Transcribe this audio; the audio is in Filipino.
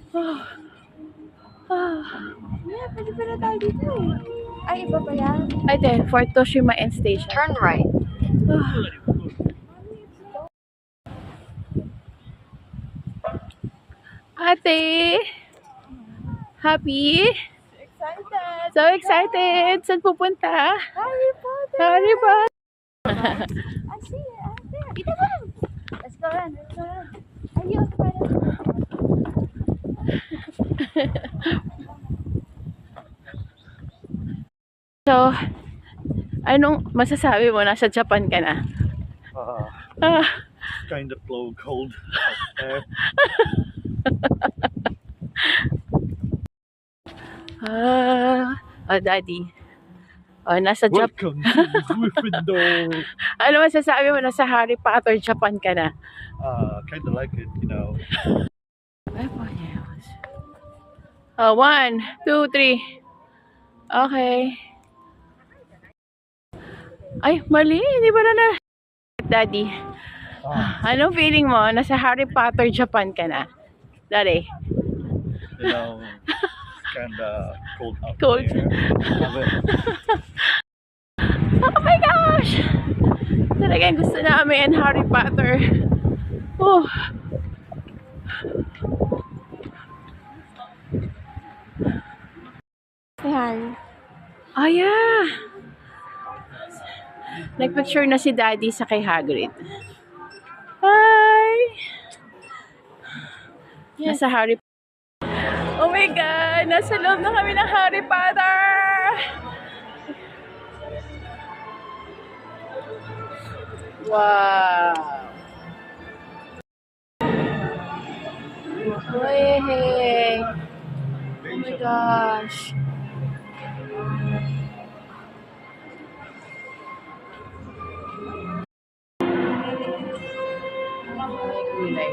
Ah, ah. Yeah, pwede pala tayo dito eh. Ay, iba pa yan. Ay, de, for Toshima End Station. Turn right. Ah. Ate! Happy? Excited! So excited! Saan pupunta? Harry Potter! Harry Potter! I see it out there. Dito ba? Let's go run. Let's go run. Ayun, pala. So, anong masasabi mo? Nasa Japan ka na? Ah, Kind of cold out there. Daddy. Oh, nasa Japan. Welcome to Gryffindor. Ano masasabi mo? Nasa Harry Potter, Japan ka na? Kind of like it, you know. Ay, panyos. Oh, 1, 2, 3. Okay. Ay, mali. Hindi ba na Daddy? Anong feeling mo? Nasa Harry Potter, Japan ka na? Daddy? You know, kind of cold out Cold. there. Love it. Oh my gosh! Talagang gusto namin Harry Potter. Oh. Harry. Oh yeah! Nagpicture na si Daddy sa kay Hagrid. Hi! Yes. Nasa Harry Oh my God! Nasa loob na kami ng Harry Potter! Wow! Hey! Oh my gosh! Kulay.